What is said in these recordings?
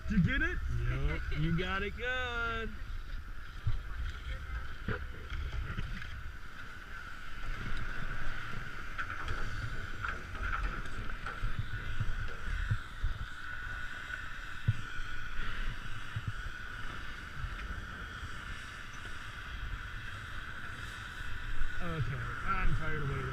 Did you get it? Yep, you got it good. Okay, I'm tired of waiting.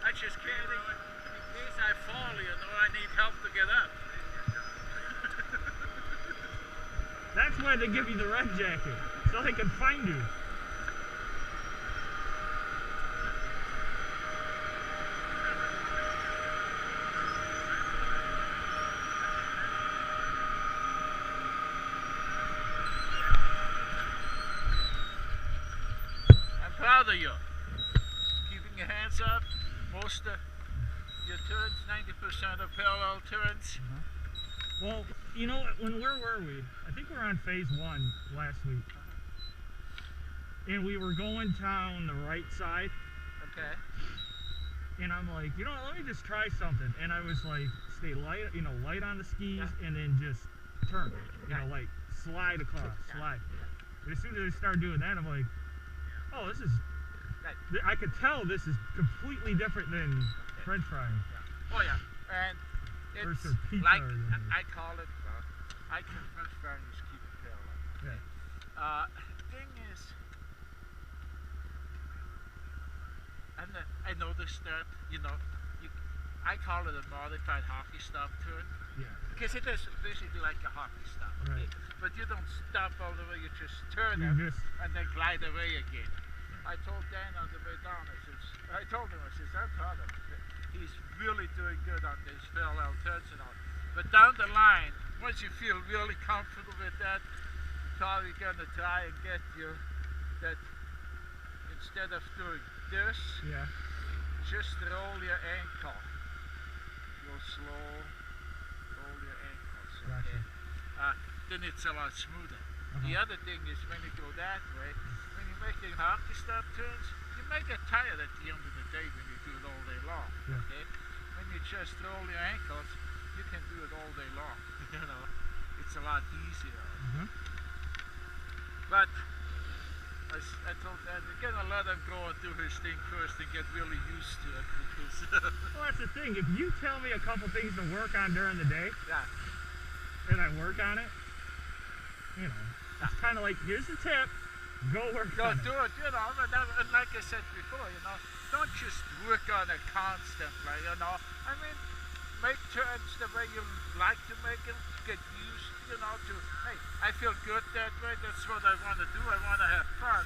I just can't, in case I fall, you know, I need help to get up. That's why they give you the red jacket, so they can find you. I'm proud of you. Keeping your hands up. Most of your turns, 90% are parallel turns. Well, you know, where were we? I think we were on phase 1 last week. And we were going down the right side. Okay. And I'm like, you know what, let me just try something. And I was like, stay light, you know, light on the skis, and then just turn. You know, like slide across, slide. But as soon as I started doing that, I'm like, oh, this is, I could tell this is completely different than French frying. Oh yeah, and it's like, I call it, I can French frying is keep it parallel. Yeah. Thing is, and I noticed that, you know, I call it a modified hockey stop turn. Yeah. Because it is basically like a hockey stop. Okay? Right. But you don't stop all the way, you just turn You it just, and then glide away again. I told Dan on the way down, I told him, I'm proud of him. He's really doing good on these parallel turns and all. But down the line, once you feel really comfortable with that, you're probably going to try and get that instead of doing this, just roll your ankle. Go slow, roll your ankles. Okay? Gotcha. Then it's a lot smoother. The other thing is when you go that way, when you're making hockey stop turns, you may get tired at the end of the day when you do it all day long. Okay? When you just roll your ankles, you can do it all day long. You know, it's a lot easier. But I told Dan, you're gonna let him go and do his thing first and get really used to it, because well, that's the thing. If you tell me a couple things to work on during the day, and I work on it, you know, it's kind of like, here's the tip, go work on it. Go do it, you know, and like I said before, you know, don't just work on it constantly, you know. I mean, make turns the way you like to make them, get used, you know, to, hey, I feel good that way, that's what I want to do, I want to have fun.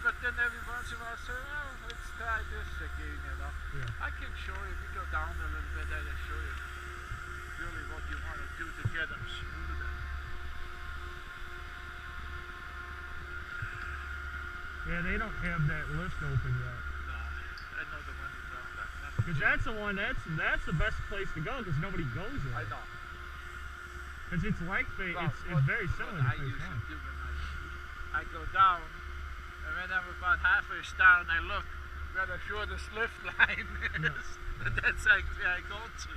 But then every once in a while, say, oh, let's try try this again, you know. Yeah. I can show you, if you go down a little bit, I'll show you really what you want to do to get them smoother. Yeah, they don't have that lift open yet. No, I know the one is on that. Because that's the one, that's the best place to go because nobody goes there. I know. Because it's like, it's very similar to I phase used to one. do when I go down, and when I'm about halfway down, I look where the shortest lift line is, and that's like where I go to.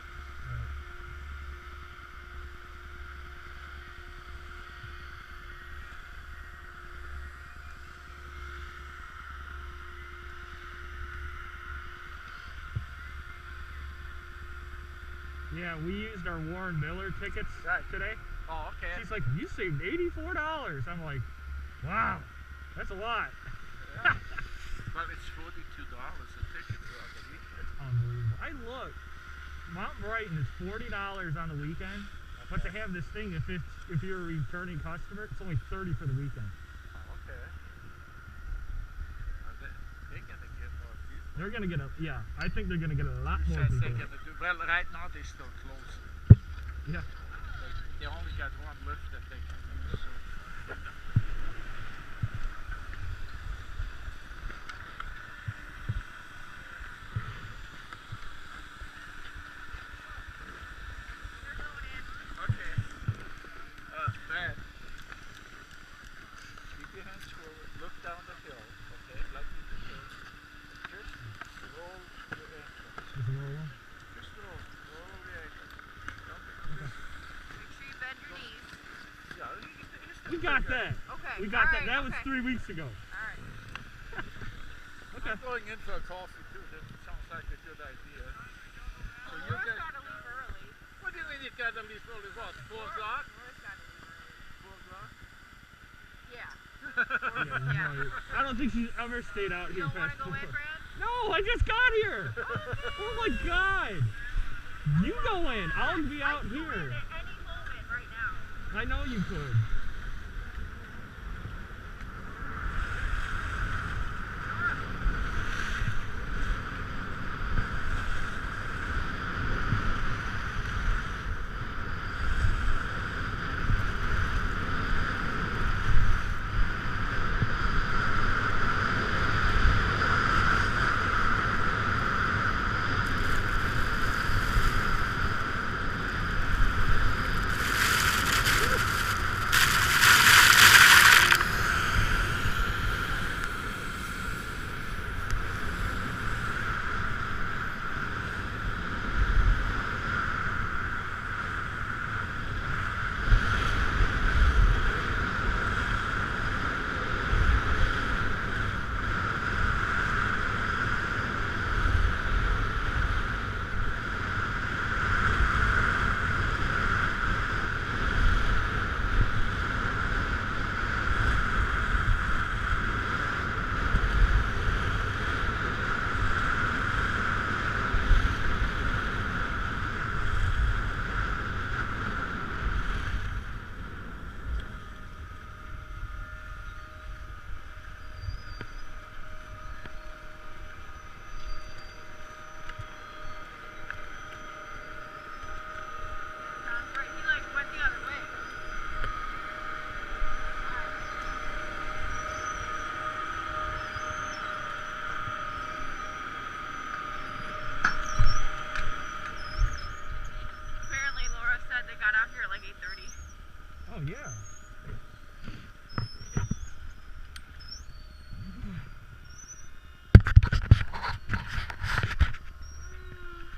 Yeah, we used our Warren Miller tickets today. Oh, okay. She's like, you saved $84. I'm like, wow, that's a lot. Yeah. But it's $42 a ticket for the weekend. Unbelievable. I looked. Mount Brighton is $40 on the weekend, but to have this thing, if you're a returning customer, it's only $30 for the weekend. Oh, okay. They're gonna get more people. They're gonna get I think they're gonna get a lot more people. Well, right now they're still closed. Yeah. They only got one lift that they can use. So. Okay. Brad, keep your hands forward. Look down the hill. Okay, like you did here. Just roll your ankles. Just roll. Just roll the ankles. Make sure you bend your knees. Yeah, We got that. Okay. We got that. Right, That was 3 weeks ago. Alright. Okay. I'm going in for a coffee too. That sounds like a good idea. So you Laura's guys. gotta leave early. What do you mean you gotta leave early? What? 4 o'clock? Laura's gotta leave early. 4 o'clock? Yeah. Yeah, no, I don't think she's ever stayed out You here don't wanna past go 4. in, Brad? No, I just got here. Oh my God. You go in. I'll be out I can here. go in at any moment right now. I know you could. Oh yeah.